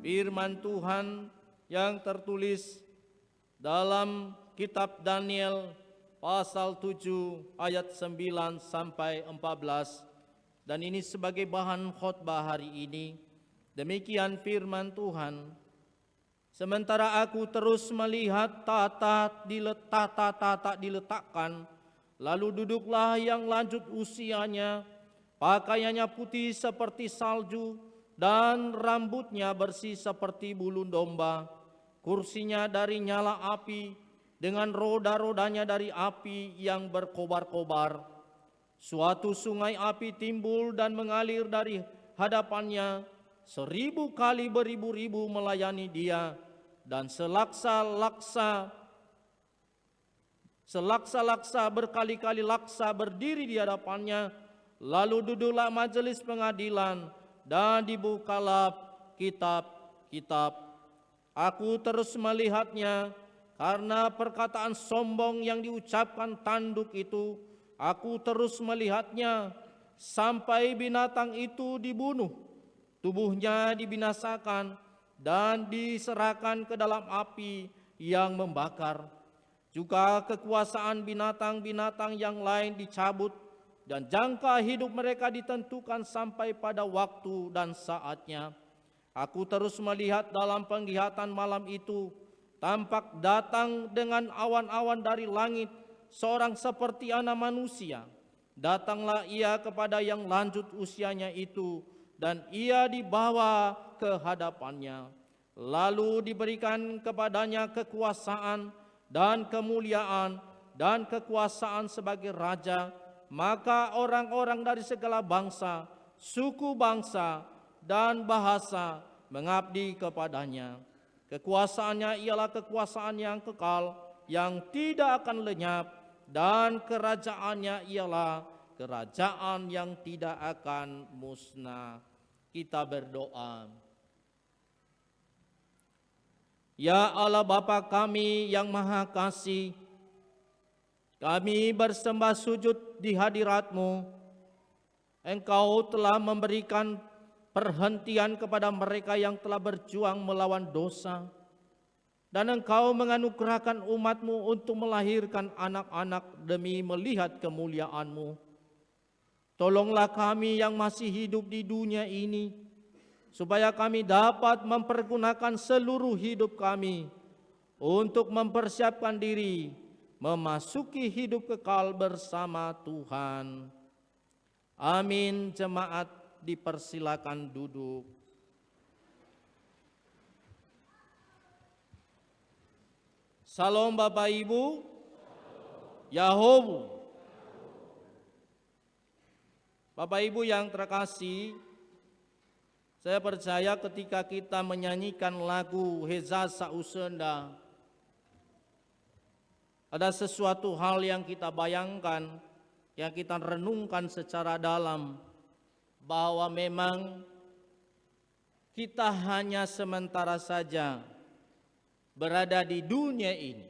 firman Tuhan yang tertulis dalam kitab Daniel pasal 7 ayat 9 sampai 14, dan ini sebagai bahan khotbah hari ini. Demikian firman Tuhan. Sementara aku terus melihat tata diletakkan, lalu duduklah yang lanjut usianya, pakaiannya putih seperti salju dan rambutnya bersih seperti bulu domba. Kursinya dari nyala api, dengan roda-rodanya dari api yang berkobar-kobar. Suatu sungai api timbul dan mengalir dari hadapannya, 1000 kali beribu-ribu melayani dia, dan selaksa berkali-kali laksa berdiri di hadapannya. Lalu duduklah majelis pengadilan dan dibukalah kitab-kitab. Aku terus melihatnya, karena perkataan sombong yang diucapkan tanduk itu. Aku terus melihatnya sampai binatang itu dibunuh, tubuhnya dibinasakan dan diserahkan ke dalam api yang membakar. Juga kekuasaan binatang-binatang yang lain dicabut, dan jangka hidup mereka ditentukan sampai pada waktu dan saatnya. Aku terus melihat dalam penglihatan malam itu, tampak datang dengan awan-awan dari langit seorang seperti anak manusia. Datanglah ia kepada yang lanjut usianya itu, dan ia dibawa ke hadapannya. Lalu diberikan kepadanya kekuasaan dan kemuliaan dan kekuasaan sebagai raja. Maka orang-orang dari segala bangsa, suku bangsa, dan bahasa mengabdi kepadanya. Kekuasaannya ialah kekuasaan yang kekal, yang tidak akan lenyap, dan kerajaannya ialah kerajaan yang tidak akan musnah. Kita berdoa. Ya Allah Bapa kami yang Maha Kasih, kami bersembah sujud di hadirat-Mu. Engkau telah memberikan perhentian kepada mereka yang telah berjuang melawan dosa, dan Engkau menganugerahkan umat-Mu untuk melahirkan anak-anak demi melihat kemuliaan-Mu. Tolonglah kami yang masih hidup di dunia ini, supaya kami dapat mempergunakan seluruh hidup kami untuk mempersiapkan diri memasuki hidup kekal bersama Tuhan. Amin. Jemaat dipersilakan duduk. Salam Bapak Ibu. Yahowu. Bapak Ibu yang terkasih, saya percaya ketika kita menyanyikan lagu Heza Sausenda, ada sesuatu hal yang kita bayangkan, yang kita renungkan secara dalam, bahwa memang kita hanya sementara saja berada di dunia ini.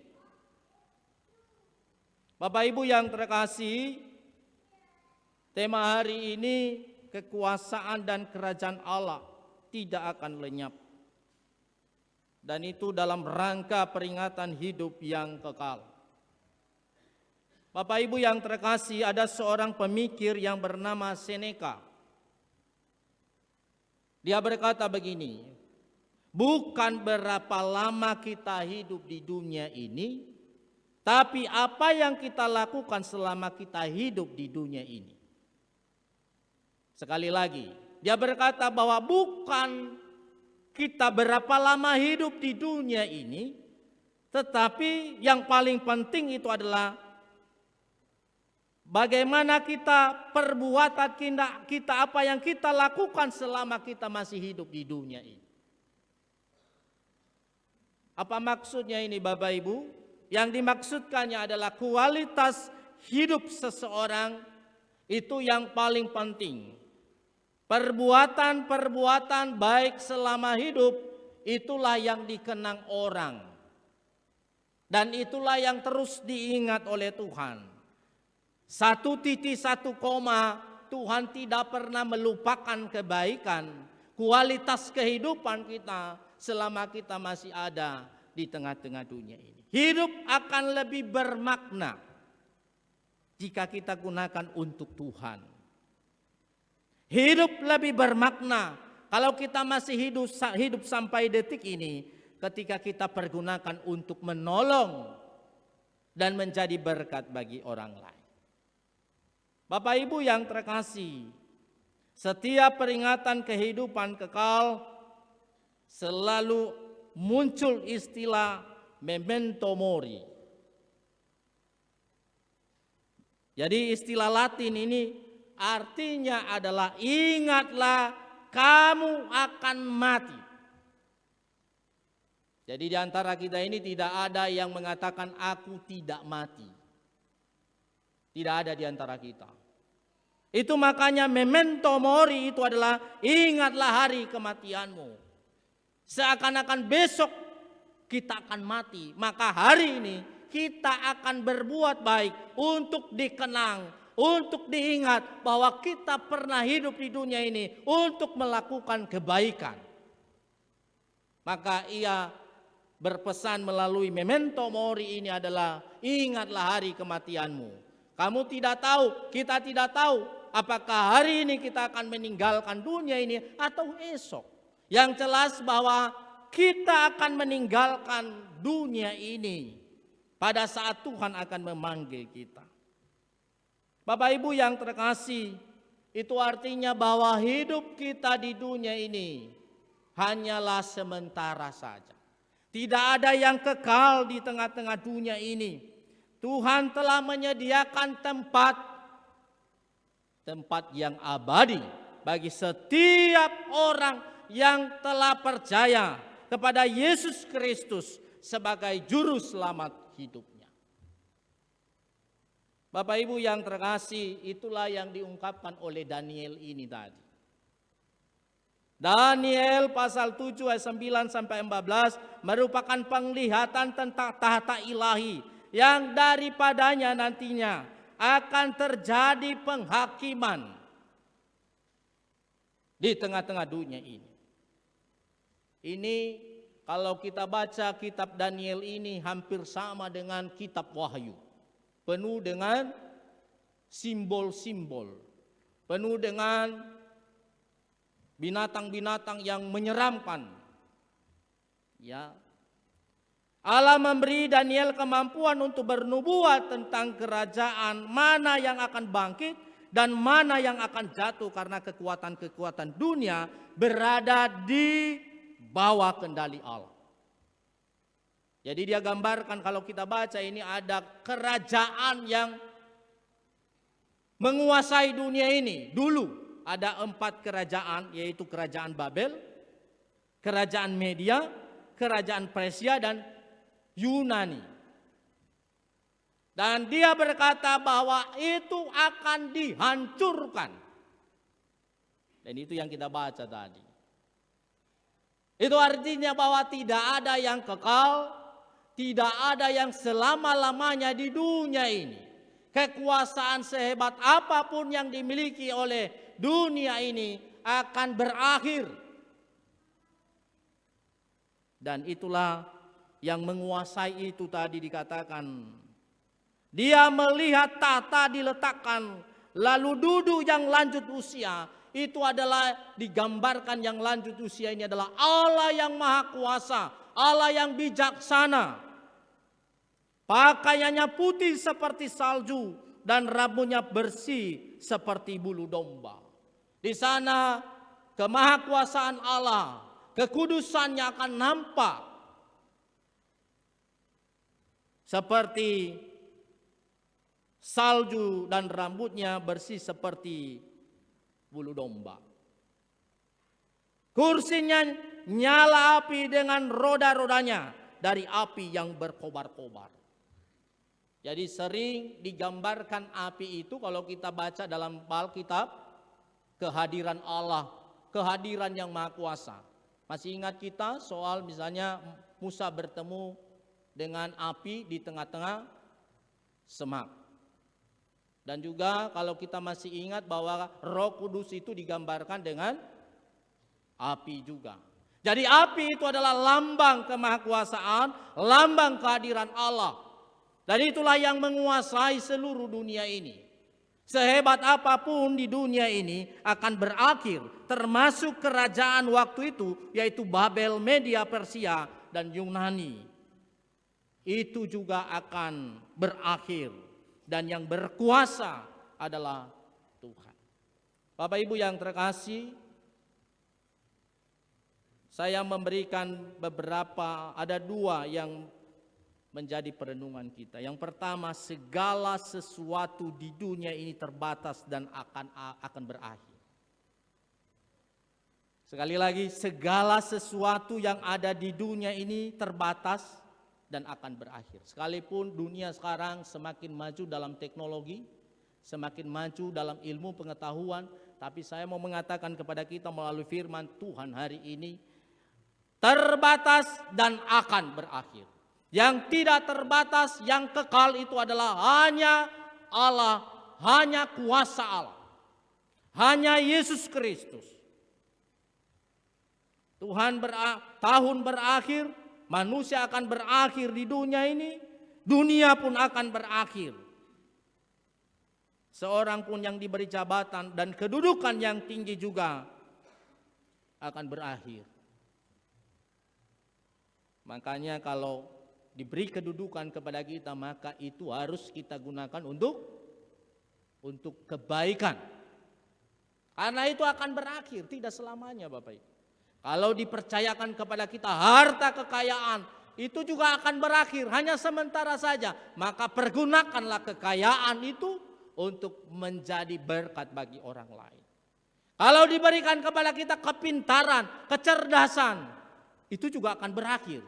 Bapak Ibu yang terkasih, tema hari ini kekuasaan dan kerajaan Allah tidak akan lenyap. Dan itu dalam rangka peringatan hidup yang kekal. Bapak Ibu yang terkasih, ada seorang pemikir yang bernama Seneca. Dia berkata begini, bukan berapa lama kita hidup di dunia ini, tapi apa yang kita lakukan selama kita hidup di dunia ini. Sekali lagi, dia berkata bahwa bukan kita berapa lama hidup di dunia ini, tetapi yang paling penting itu adalah bagaimana kita perbuatan kita, apa yang kita lakukan selama kita masih hidup di dunia ini. Apa maksudnya ini Bapak Ibu? Yang dimaksudkannya adalah kualitas hidup seseorang itu yang paling penting. Perbuatan-perbuatan baik selama hidup itulah yang dikenang orang. Dan itulah yang terus diingat oleh Tuhan. 1 titik 1 koma, Tuhan tidak pernah melupakan kebaikan. kualitas kehidupan kita selama kita masih ada di tengah-tengah dunia ini. Hidup akan lebih bermakna jika kita gunakan untuk Tuhan. Hidup lebih bermakna kalau kita masih hidup sampai detik ini ketika kita pergunakan untuk menolong dan menjadi berkat bagi orang lain. Bapak Ibu yang terkasih, setiap peringatan kehidupan kekal selalu muncul istilah memento mori. Jadi istilah Latin ini artinya adalah ingatlah kamu akan mati. Jadi di antara kita ini tidak ada yang mengatakan aku tidak mati. Tidak ada di antara kita. Itu makanya memento mori itu adalah ingatlah hari kematianmu. Seakan-akan besok kita akan mati. Maka hari ini kita akan berbuat baik untuk dikenang, untuk diingat bahwa kita pernah hidup di dunia ini untuk melakukan kebaikan. Maka ia berpesan melalui memento mori ini adalah ingatlah hari kematianmu. Kamu tidak tahu, kita tidak tahu apakah hari ini kita akan meninggalkan dunia ini atau esok. Yang jelas bahwa kita akan meninggalkan dunia ini pada saat Tuhan akan memanggil kita. Bapak Ibu yang terkasih, itu artinya bahwa hidup kita di dunia ini hanyalah sementara saja. Tidak ada yang kekal di tengah-tengah dunia ini. Tuhan telah menyediakan tempat yang abadi bagi setiap orang yang telah percaya kepada Yesus Kristus sebagai juru selamat hidupnya. Bapak Ibu yang terkasih, itulah yang diungkapkan oleh Daniel ini tadi. Daniel pasal 7 ayat 9 sampai 14 merupakan penglihatan tentang tahta ilahi yang daripadanya nantinya akan terjadi penghakiman di tengah-tengah dunia ini. Ini kalau kita baca kitab Daniel ini hampir sama dengan kitab Wahyu. Penuh dengan simbol-simbol. Penuh dengan binatang-binatang yang menyeramkan. Ya. Allah memberi Daniel kemampuan untuk bernubuat tentang kerajaan mana yang akan bangkit dan mana yang akan jatuh karena kekuatan-kekuatan dunia berada di bawah kendali Allah. Jadi dia gambarkan kalau kita baca ini ada kerajaan yang menguasai dunia ini. Dulu ada 4 kerajaan, yaitu kerajaan Babel, kerajaan Media, kerajaan Persia dan Yunani. Dan dia berkata bahwa itu akan dihancurkan. Dan itu yang kita baca tadi. Itu artinya bahwa tidak ada yang kekal, tidak ada yang selama-lamanya di dunia ini. Kekuasaan sehebat apapun yang dimiliki oleh dunia ini akan berakhir. Dan itulah yang menguasai itu tadi dikatakan. Dia melihat tahta diletakkan, lalu duduk yang lanjut usia. Itu adalah digambarkan yang lanjut usia ini adalah Allah yang maha kuasa, Allah yang bijaksana. Pakaiannya putih seperti salju dan rambutnya bersih seperti bulu domba. Di sana kemahakuasaan Allah, kekudusannya akan nampak. Seperti salju dan rambutnya bersih seperti bulu domba. Kursinya nyala api dengan roda-rodanya dari api yang berkobar-kobar. Jadi sering digambarkan api itu kalau kita baca dalam Alkitab kehadiran Allah, kehadiran yang maha kuasa. Masih ingat kita soal misalnya Musa bertemu dengan api di tengah-tengah semak. Dan juga kalau kita masih ingat bahwa Roh Kudus itu digambarkan dengan api juga. Jadi api itu adalah lambang kemahakuasaan, lambang kehadiran Allah. Dan itulah yang menguasai seluruh dunia ini. Sehebat apapun di dunia ini akan berakhir, termasuk kerajaan waktu itu, yaitu Babel, Media, Persia, dan Yunani. Itu juga akan berakhir, dan yang berkuasa adalah Tuhan. Bapak Ibu yang terkasih, saya memberikan ada dua yang menjadi perenungan kita. Yang pertama, segala sesuatu di dunia ini terbatas dan akan berakhir. Sekali lagi, segala sesuatu yang ada di dunia ini terbatas dan akan berakhir. Sekalipun dunia sekarang semakin maju dalam teknologi, semakin maju dalam ilmu pengetahuan, tapi saya mau mengatakan kepada kita melalui firman Tuhan hari ini, terbatas dan akan berakhir. Yang tidak terbatas, yang kekal itu adalah hanya Allah, hanya kuasa Allah, hanya Yesus Kristus. Tahun berakhir, manusia akan berakhir di dunia ini, dunia pun akan berakhir. Seorang pun yang diberi jabatan dan kedudukan yang tinggi juga akan berakhir. Makanya kalau diberi kedudukan kepada kita, maka itu harus kita gunakan untuk kebaikan. Karena itu akan berakhir, tidak selamanya Bapak Ibu. Kalau dipercayakan kepada kita harta kekayaan, itu juga akan berakhir, hanya sementara saja. Maka pergunakanlah kekayaan itu untuk menjadi berkat bagi orang lain. Kalau diberikan kepada kita kepintaran, kecerdasan, itu juga akan berakhir.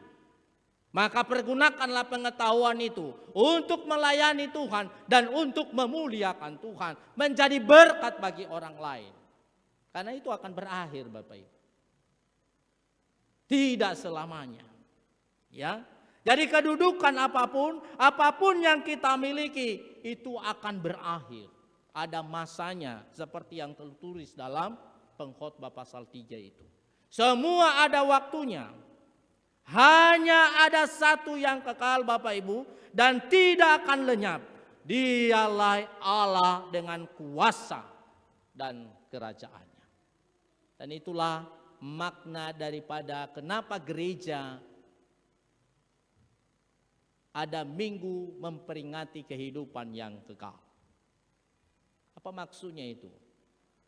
Maka pergunakanlah pengetahuan itu untuk melayani Tuhan dan untuk memuliakan Tuhan, menjadi berkat bagi orang lain. Karena itu akan berakhir Bapak Ibu. Tidak selamanya. Ya. Jadi kedudukan apapun yang kita miliki itu akan berakhir. Ada masanya seperti yang tertulis dalam Pengkhotbah pasal 3 itu. Semua ada waktunya. Hanya ada satu yang kekal Bapak Ibu dan tidak akan lenyap. Dialah Allah dengan kuasa dan kerajaannya. Dan itulah makna daripada kenapa gereja ada minggu memperingati kehidupan yang kekal. Apa maksudnya itu?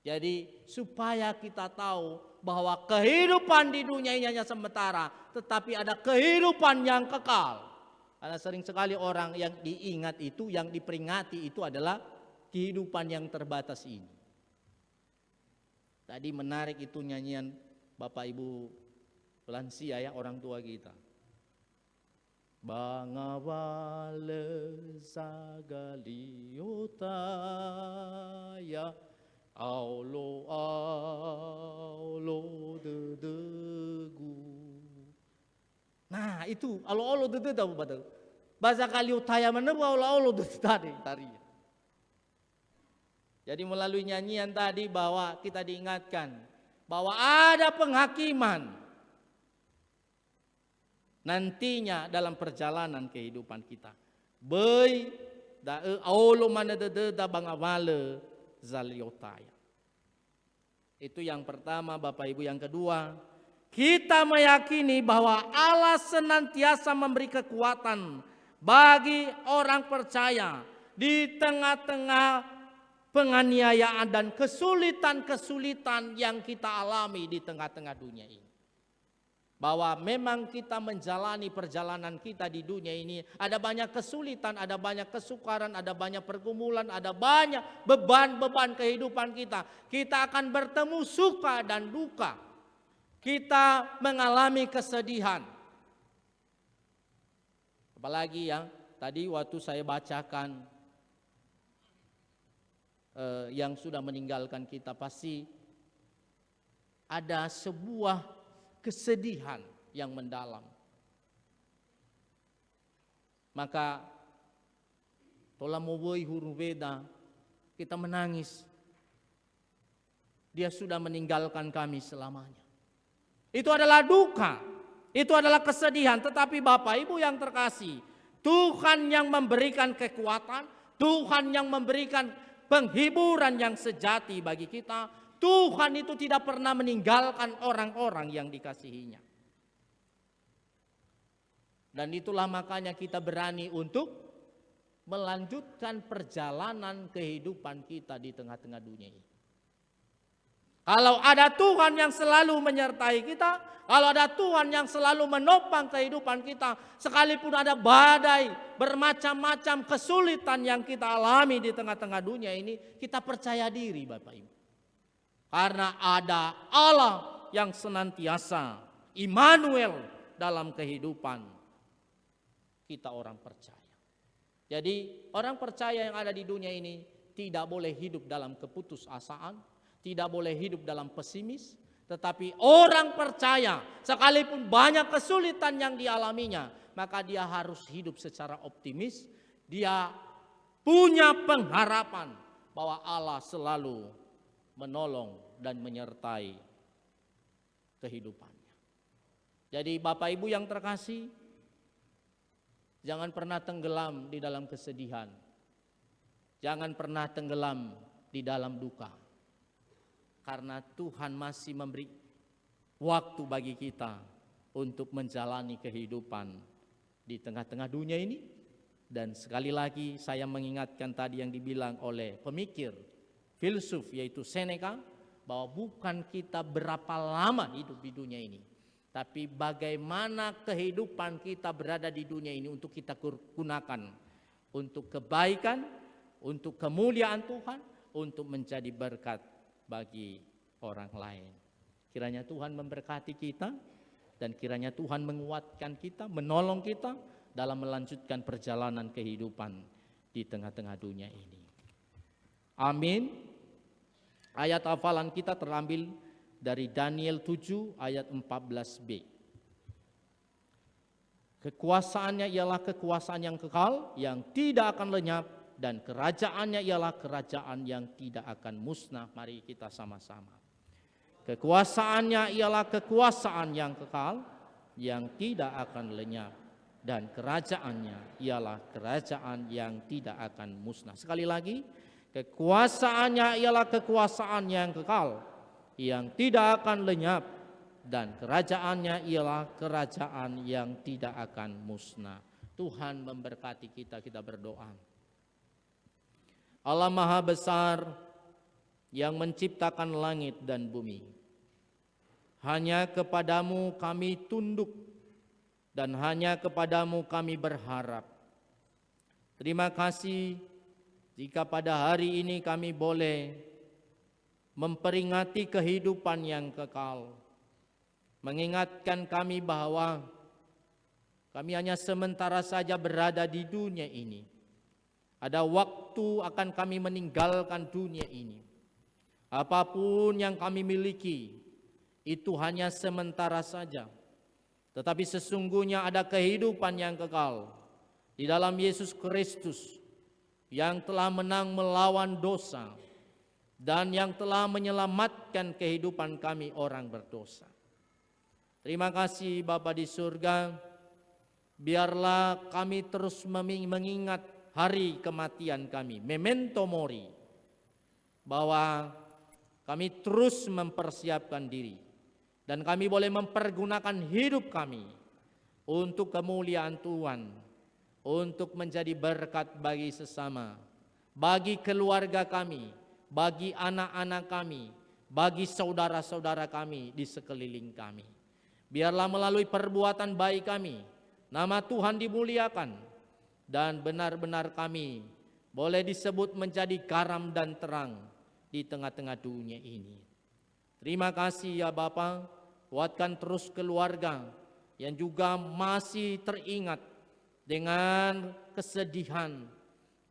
Jadi supaya kita tahu bahwa kehidupan di dunia ini hanya sementara, tetapi ada kehidupan yang kekal. Karena sering sekali orang yang diingat itu, yang diperingati itu adalah kehidupan yang terbatas ini. Tadi menarik itu nyanyian Bapak Ibu lansia ya, orang tua kita. Bangawale sagaliota ya Aulo dedegu. Nah itu aulo dedegu betul. Bahasa kaliutaya meneru aulo dedegu tadi. Jadi melalui nyanyian tadi bahwa kita diingatkan bahwa ada penghakiman nantinya dalam perjalanan kehidupan kita. Baik da aulo mana dededa bangawale zaliotaya. Itu yang pertama Bapak Ibu. Yang kedua, kita meyakini bahwa Allah senantiasa memberi kekuatan bagi orang percaya di tengah-tengah penganiayaan dan kesulitan-kesulitan yang kita alami di tengah-tengah dunia ini. Bahwa memang kita menjalani perjalanan kita di dunia ini ada banyak kesulitan, ada banyak kesukaran, ada banyak pergumulan, ada banyak beban-beban kehidupan kita. Kita akan bertemu suka dan duka. Kita mengalami kesedihan. Apalagi yang tadi waktu saya bacakan yang sudah meninggalkan kita, pasti ada sebuah kesedihan yang mendalam. Maka tola mowoi huru beda, kita menangis. Dia sudah meninggalkan kami selamanya. Itu adalah duka, itu adalah kesedihan. Tetapi Bapak Ibu yang terkasih, Tuhan yang memberikan kekuatan, Tuhan yang memberikan penghiburan yang sejati bagi kita. Tuhan itu tidak pernah meninggalkan orang-orang yang dikasihinya. Dan itulah makanya kita berani untuk melanjutkan perjalanan kehidupan kita di tengah-tengah dunia ini. Kalau ada Tuhan yang selalu menyertai kita, kalau ada Tuhan yang selalu menopang kehidupan kita, sekalipun ada badai, bermacam-macam kesulitan yang kita alami di tengah-tengah dunia ini, kita percaya diri Bapak Ibu. Karena ada Allah yang senantiasa, Immanuel dalam kehidupan kita orang percaya. Jadi orang percaya yang ada di dunia ini tidak boleh hidup dalam keputusasaan, tidak boleh hidup dalam pesimis, tetapi orang percaya sekalipun banyak kesulitan yang dialaminya, maka dia harus hidup secara optimis. Dia punya pengharapan bahwa Allah selalu menolong dan menyertai kehidupannya. Jadi Bapak Ibu yang terkasih, jangan pernah tenggelam di dalam kesedihan. Jangan pernah tenggelam di dalam duka. Karena Tuhan masih memberi waktu bagi kita untuk menjalani kehidupan di tengah-tengah dunia ini. Dan sekali lagi saya mengingatkan tadi yang dibilang oleh pemikir, filsuf yaitu Seneca, bahwa bukan kita berapa lama hidup di dunia ini, tapi bagaimana kehidupan kita berada di dunia ini untuk kita gunakan untuk kebaikan, untuk kemuliaan Tuhan, untuk menjadi berkat bagi orang lain. Kiranya Tuhan memberkati kita dan kiranya Tuhan menguatkan kita, menolong kita dalam melanjutkan perjalanan kehidupan di tengah-tengah dunia ini. Amin. Ayat hafalan kita terambil dari Daniel 7 ayat 14b. Kekuasaannya ialah kekuasaan yang kekal, yang tidak akan lenyap, dan kerajaannya ialah kerajaan yang tidak akan musnah. Mari kita sama-sama. Kekuasaannya ialah kekuasaan yang kekal, yang tidak akan lenyap, dan kerajaannya ialah kerajaan yang tidak akan musnah. Sekali lagi, kekuasaannya ialah kekuasaan yang kekal, yang tidak akan lenyap, dan kerajaannya ialah kerajaan yang tidak akan musnah. Tuhan memberkati kita, kita berdoa. Allah Maha Besar yang menciptakan langit dan bumi, hanya kepadamu kami tunduk dan hanya kepadamu kami berharap. Terima kasih jika pada hari ini kami boleh memperingati kehidupan yang kekal, mengingatkan kami bahwa kami hanya sementara saja berada di dunia ini. Ada waktu akan kami meninggalkan dunia ini. Apapun yang kami miliki itu hanya sementara saja. Tetapi sesungguhnya ada kehidupan yang kekal di dalam Yesus Kristus yang telah menang melawan dosa dan yang telah menyelamatkan kehidupan kami orang berdosa. Terima kasih Bapa di surga. Biarlah kami terus mengingat hari kematian kami, memento mori, bahwa kami terus mempersiapkan diri dan kami boleh mempergunakan hidup kami untuk kemuliaan Tuhan, untuk menjadi berkat bagi sesama, bagi keluarga kami, bagi anak-anak kami, bagi saudara-saudara kami di sekeliling kami. Biarlah melalui perbuatan baik kami, nama Tuhan dimuliakan, dan benar-benar kami boleh disebut menjadi garam dan terang di tengah-tengah dunia ini. Terima kasih ya Bapa, kuatkan terus keluarga yang juga masih teringat dengan kesedihan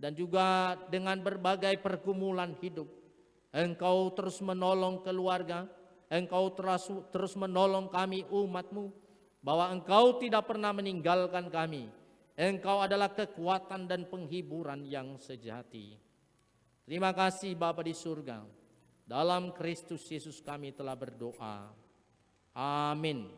dan juga dengan berbagai pergumulan hidup. Engkau terus menolong keluarga, Engkau terus menolong kami umat-Mu, bahwa Engkau tidak pernah meninggalkan kami. Engkau adalah kekuatan dan penghiburan yang sejati. Terima kasih Bapa di surga. Dalam Kristus Yesus kami telah berdoa. Amin.